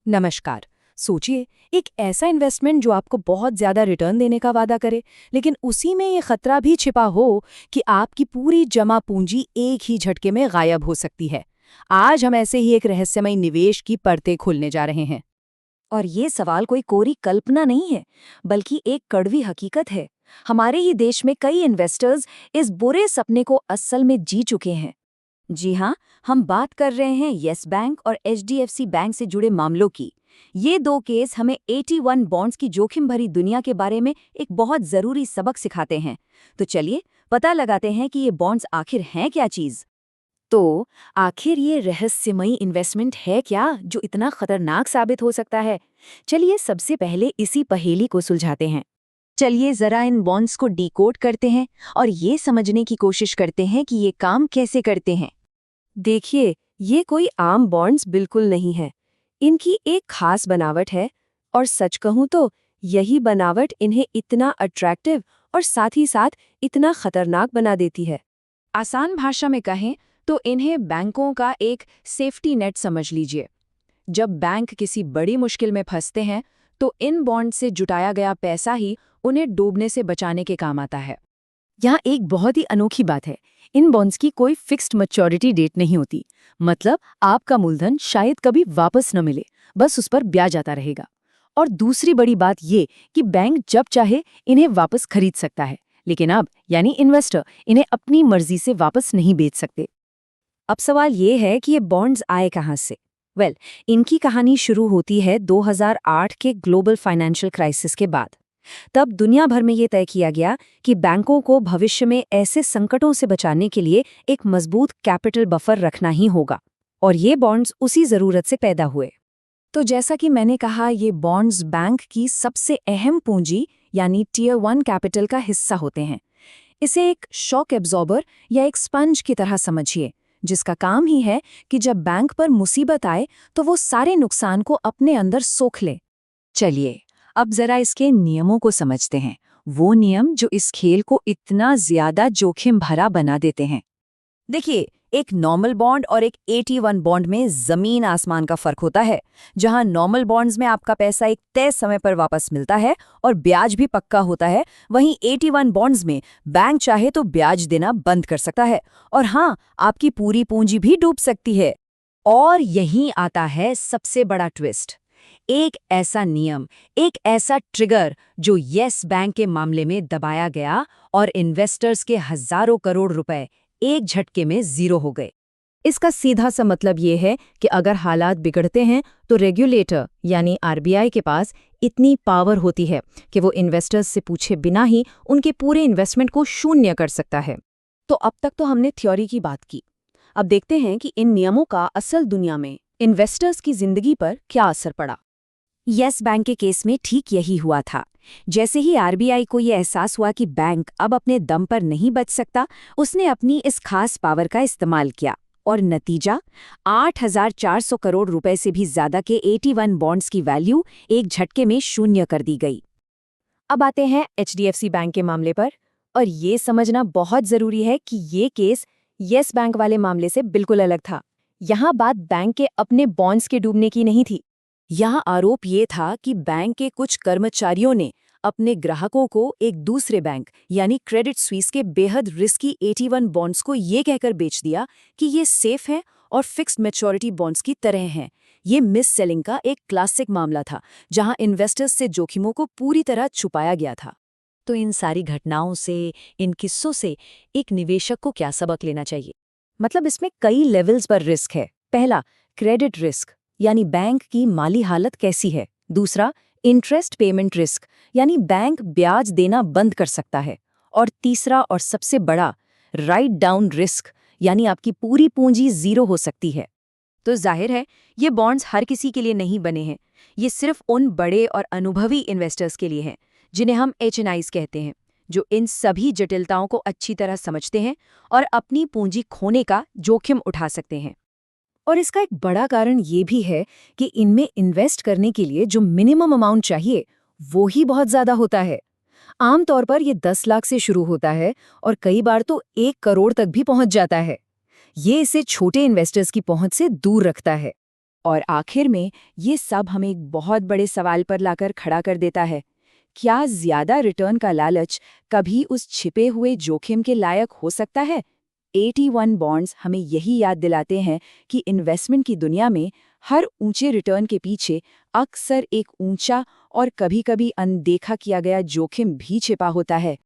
नमस्कार। सोचिए, एक ऐसा इन्वेस्टमेंट जो आपको बहुत ज्यादा रिटर्न देने का वादा करे, लेकिन उसी में ये खतरा भी छिपा हो कि आपकी पूरी जमा पूंजी एक ही झटके में गायब हो सकती है। आज हम ऐसे ही एक रहस्यमय निवेश की परतें खोलने जा रहे हैं। और ये सवाल कोई कोरी कल्पना नहीं है, बल्कि एक कड़वी हकीकत है। हमारे ही देश में कई इन्वेस्टर्स इस बुरे सपने को असल में जी चुके हैं। जी हाँ, हम बात कर रहे हैं येस बैंक और एचडीएफसी बैंक से जुड़े मामलों की। ये दो केस हमें 81 बॉन्ड्स की जोखिम भरी दुनिया के बारे में एक बहुत जरूरी सबक सिखाते हैं। तो चलिए पता लगाते हैं कि ये बॉन्ड्स आखिर हैं क्या चीज। तो आखिर ये रहस्यमयी इन्वेस्टमेंट है क्या जो इतना खतरनाक साबित हो सकता है? चलिए सबसे पहले इसी पहेली को सुलझाते हैं। चलिए जरा इन बॉन्ड्स को डिकोड करते हैं और ये समझने की कोशिश करते हैं कि ये काम कैसे करते हैं। देखिए, ये कोई आम बॉन्ड्स बिल्कुल नहीं है। इनकी एक खास बनावट है, और सच कहूं तो यही बनावट इन्हें इतना अट्रैक्टिव और साथ ही साथ इतना खतरनाक बना देती है। आसान भाषा में कहें तो इन्हें बैंकों का एक सेफ्टी नेट समझ लीजिए। जब बैंक किसी बड़ी मुश्किल में फंसते हैं, तो इन बॉन्ड से जुटाया गया पैसा ही उन्हें डूबने से बचाने के काम आता है। यहाँ एक बहुत ही अनोखी बात है, इन बॉन्ड्स की कोई फिक्स्ड मैच्योरिटी डेट नहीं होती। मतलब आपका मूलधन शायद कभी वापस न मिले, बस उस पर ब्याज आता रहेगा। और दूसरी बड़ी बात ये कि बैंक जब चाहे इन्हें वापस खरीद सकता है, लेकिन अब यानी इन्वेस्टर इन्हें अपनी मर्जी से वापस नहीं बेच सकते। अब सवाल ये है कि ये बॉन्ड्स आए कहाँ से? इनकी कहानी शुरू होती है 2008 के ग्लोबल फाइनेंशियल क्राइसिस के बाद। तब दुनिया भर में ये तय किया गया कि बैंकों को भविष्य में ऐसे संकटों से बचाने के लिए एक मजबूत कैपिटल बफर रखना ही होगा, और ये बॉन्ड्स उसी जरूरत से पैदा हुए। तो जैसा कि मैंने कहा, ये बॉन्ड्स बैंक की सबसे अहम पूंजी यानी टियर 1 कैपिटल का हिस्सा होते हैं। इसे एक शॉक एब्जॉर्बर या एक स्पंज की तरह समझिए, जिसका काम ही है कि जब बैंक पर मुसीबत आए तो वो सारे नुकसान को अपने अंदर सोख ले। चलिए अब जरा इसके नियमों को समझते हैं, वो नियम जो इस खेल को इतना ज्यादा जोखिम भरा बना देते हैं। देखिए, एक नॉर्मल बॉन्ड और एक 81 बॉन्ड में जमीन आसमान का फर्क होता है। जहां नॉर्मल बॉन्ड्स में आपका पैसा एक तय समय पर वापस मिलता है और ब्याज भी पक्का होता है, वहीं 81 बॉन्ड्स में बैंक चाहे तो ब्याज देना बंद कर सकता है, और हाँ, आपकी पूरी पूंजी भी डूब सकती है। और यहीं आता है सबसे बड़ा ट्विस्ट। एक ऐसा नियम, एक ऐसा ट्रिगर जो येस बैंक के मामले में दबाया गया और इन्वेस्टर्स के हजारों करोड़ रुपए एक झटके में जीरो हो गए। इसका सीधा सा मतलब ये है कि अगर हालात बिगड़ते हैं तो रेगुलेटर यानी आरबीआई के पास इतनी पावर होती है कि वो इन्वेस्टर्स से पूछे बिना ही उनके पूरे इन्वेस्टमेंट को शून्य कर सकता है। तो अब तक तो हमने थ्योरी की बात की। अब देखते हैं कि इन नियमों का असल दुनिया में इन्वेस्टर्स की जिंदगी पर क्या असर पड़ा। येस बैंक के केस में ठीक यही हुआ था। जैसे ही आरबीआई को ये एहसास हुआ कि बैंक अब अपने दम पर नहीं बच सकता, उसने अपनी इस खास पावर का इस्तेमाल किया, और नतीजा 8,400 करोड़ रुपए से भी ज्यादा के 81 बॉन्ड्स की वैल्यू एक झटके में शून्य कर दी गई। अब आते हैं एचडीएफसी बैंक के मामले पर, और ये समझना बहुत जरूरी है कि ये केस येस बैंक वाले मामले से बिल्कुल अलग था। यहाँ बात बैंक के अपने बॉन्ड्स के डूबने की नहीं थी। यहाँ आरोप ये था कि बैंक के कुछ कर्मचारियों ने अपने ग्राहकों को एक दूसरे बैंक यानी क्रेडिट स्विस के बेहद रिस्की 81 बॉन्ड्स को ये कहकर बेच दिया कि ये सेफ है और फिक्स्ड मैच्योरिटी बॉन्ड्स की तरह हैं। ये मिस सेलिंग का एक क्लासिक मामला था, जहां इन्वेस्टर्स से जोखिमों को पूरी तरह छुपाया गया था। तो इन सारी घटनाओं से, इन किस्सों से एक निवेशक को क्या सबक लेना चाहिए? मतलब इसमें कई लेवल्स पर रिस्क है। पहला, क्रेडिट रिस्क यानी बैंक की माली हालत कैसी है। दूसरा, इंटरेस्ट पेमेंट रिस्क यानी बैंक ब्याज देना बंद कर सकता है। और तीसरा और सबसे बड़ा, राइट डाउन रिस्क यानी आपकी पूरी पूंजी जीरो हो सकती है। तो जाहिर है, ये बॉन्ड्स हर किसी के लिए नहीं बने हैं। ये सिर्फ उन बड़े और अनुभवी इन्वेस्टर्स के लिए हैं, जिन्हें हम एचएनआईज कहते हैं, जो इन सभी जटिलताओं को अच्छी तरह समझते हैं और अपनी पूंजी खोने का जोखिम उठा सकते हैं। और इसका एक बड़ा कारण ये भी है कि इनमें इन्वेस्ट करने के लिए जो मिनिमम अमाउंट चाहिए, वो ही बहुत ज़्यादा होता है। आमतौर पर ये 10 लाख से शुरू होता है और कई बार तो 1 करोड़ तक भी पहुंच जाता है। ये इसे छोटे इन्वेस्टर्स की पहुंच से दूर रखता है। और आखिर में ये सब हमें एक बहुत बड़े सवाल पर लाकर खड़ा कर देता है। क्या ज्यादा रिटर्न का लालच कभी उस छिपे हुए जोखिम के लायक हो सकता है? 81 बॉन्ड्स हमें यही याद दिलाते हैं कि इन्वेस्टमेंट की दुनिया में हर ऊंचे रिटर्न के पीछे अक्सर एक ऊंचा और कभी-कभी अनदेखा किया गया जोखिम भी छिपा होता है।